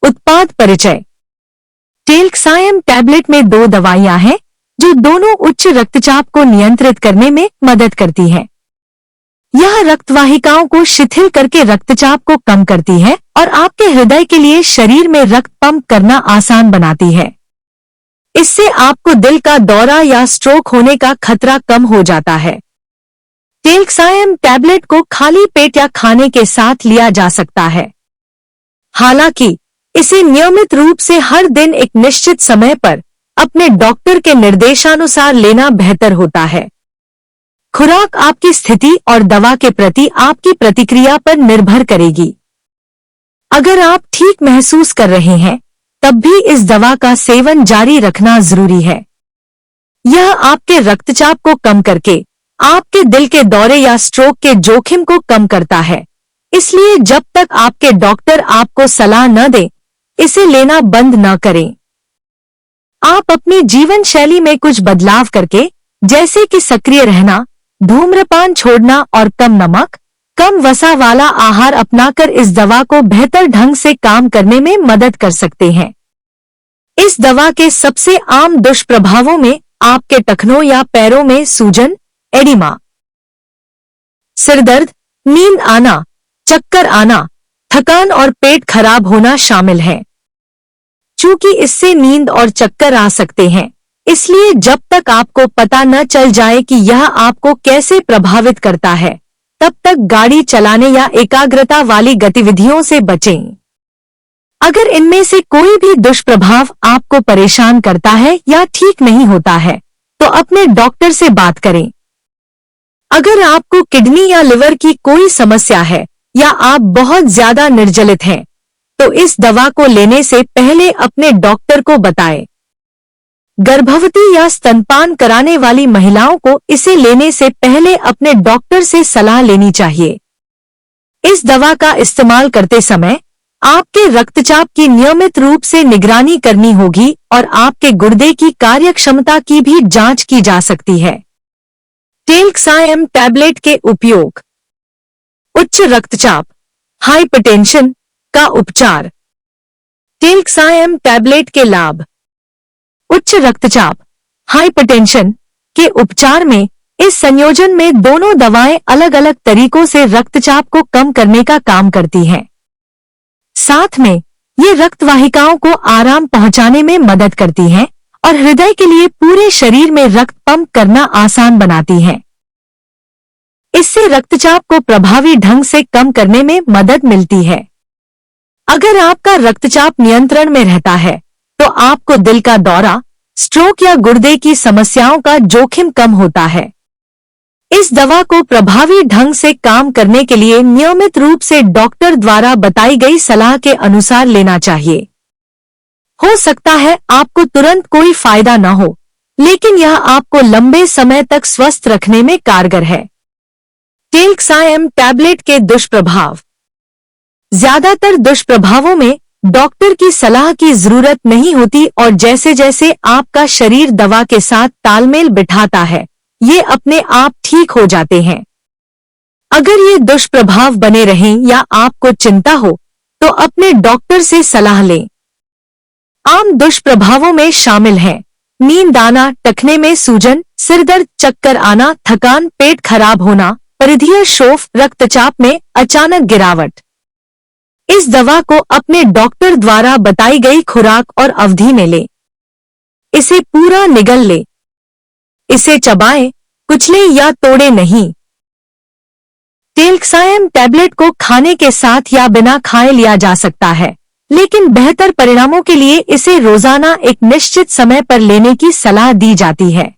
उत्पाद परिचय। टेल्क्साइम टैबलेट में 2 दवाइयां हैं जो दोनों उच्च रक्तचाप को नियंत्रित करने में मदद करती हैं। यह रक्तवाहिकाओं को शिथिल करके रक्तचाप को कम करती है और आपके हृदय के लिए शरीर में रक्त पंप करना आसान बनाती है। इससे आपको दिल का दौरा या स्ट्रोक होने का खतरा कम हो जाता है। टेल्क्साइम टैबलेट को खाली पेट या खाने के साथ लिया जा सकता है। हालांकि इसे नियमित रूप से हर दिन एक निश्चित समय पर अपने डॉक्टर के निर्देशानुसार लेना बेहतर होता है। खुराक आपकी स्थिति और दवा के प्रति आपकी प्रतिक्रिया पर निर्भर करेगी। अगर आप ठीक महसूस कर रहे हैं, तब भी इस दवा का सेवन जारी रखना जरूरी है। यह आपके रक्तचाप को कम करके आपके दिल के दौरे या स्ट्रोक के जोखिम को कम करता है। इसलिए जब तक आपके डॉक्टर आपको सलाह न दे, इसे लेना बंद न करें। आप अपनी जीवन शैली में कुछ बदलाव करके, जैसे कि सक्रिय रहना, धूम्रपान छोड़ना और कम नमक, कम वसा वाला आहार अपनाकर इस दवा को बेहतर ढंग से काम करने में मदद कर सकते हैं। इस दवा के सबसे आम दुष्प्रभावों में आपके टखनों या पैरों में सूजन, एडिमा, सिरदर्द, नींद आना, चक्कर आना, थकान और पेट खराब होना शामिल है। चूंकि इससे नींद और चक्कर आ सकते हैं, इसलिए जब तक आपको पता न चल जाए कि यह आपको कैसे प्रभावित करता है, तब तक गाड़ी चलाने या एकाग्रता वाली गतिविधियों से बचें। अगर इनमें से कोई भी दुष्प्रभाव आपको परेशान करता है या ठीक नहीं होता है, तो अपने डॉक्टर से बात करें। अगर आपको किडनी या लिवर की कोई समस्या है या आप बहुत ज्यादा निर्जलित हैं, तो इस दवा को लेने से पहले अपने डॉक्टर को बताएं। गर्भवती या स्तनपान कराने वाली महिलाओं को इसे लेने से पहले अपने डॉक्टर से सलाह लेनी चाहिए। इस दवा का इस्तेमाल करते समय आपके रक्तचाप की नियमित रूप से निगरानी करनी होगी और आपके गुर्दे की कार्यक्षमता की भी जांच की जा सकती है। टेल्क्साइम टैबलेट के उपयोग। उच्च रक्तचाप, हाइपरटेंशन का उपचार। टेल्क्साइम टैबलेट के लाभ। उच्च रक्तचाप, हाइपरटेंशन के उपचार में इस संयोजन में दोनों दवाएं अलग अलग तरीकों से रक्तचाप को कम करने का काम करती हैं। साथ में ये रक्तवाहिकाओं को आराम पहुंचाने में मदद करती हैं और हृदय के लिए पूरे शरीर में रक्त पंप करना आसान बनाती हैं। इससे रक्तचाप को प्रभावी ढंग से कम करने में मदद मिलती है। अगर आपका रक्तचाप नियंत्रण में रहता है, तो आपको दिल का दौरा, स्ट्रोक या गुर्दे की समस्याओं का जोखिम कम होता है। इस दवा को प्रभावी ढंग से काम करने के लिए नियमित रूप से डॉक्टर द्वारा बताई गई सलाह के अनुसार लेना चाहिए। हो सकता है आपको तुरंत कोई फायदा न हो, लेकिन यह आपको लंबे समय तक स्वस्थ रखने में कारगर है। टेल्क्साइम टैबलेट के दुष्प्रभाव। ज्यादातर दुष्प्रभावों में डॉक्टर की सलाह की जरूरत नहीं होती और जैसे जैसे आपका शरीर दवा के साथ तालमेल बिठाता है, ये अपने आप ठीक हो जाते हैं। अगर ये दुष्प्रभाव बने रहें या आपको चिंता हो, तो अपने डॉक्टर से सलाह लें। आम दुष्प्रभावों में शामिल हैं नींद आना, टखने में सूजन, सिरदर्द, चक्कर आना, थकान, पेट खराब होना, परिधीय शोफ, रक्तचाप में अचानक गिरावट। इस दवा को अपने डॉक्टर द्वारा बताई गई खुराक और अवधि में लें। इसे पूरा निगल लें। इसे चबाएं, कुचलें या तोड़ें नहीं। टेल्क्साइम टैबलेट को खाने के साथ या बिना खाए लिया जा सकता है, लेकिन बेहतर परिणामों के लिए इसे रोजाना एक निश्चित समय पर लेने की सलाह दी जाती है।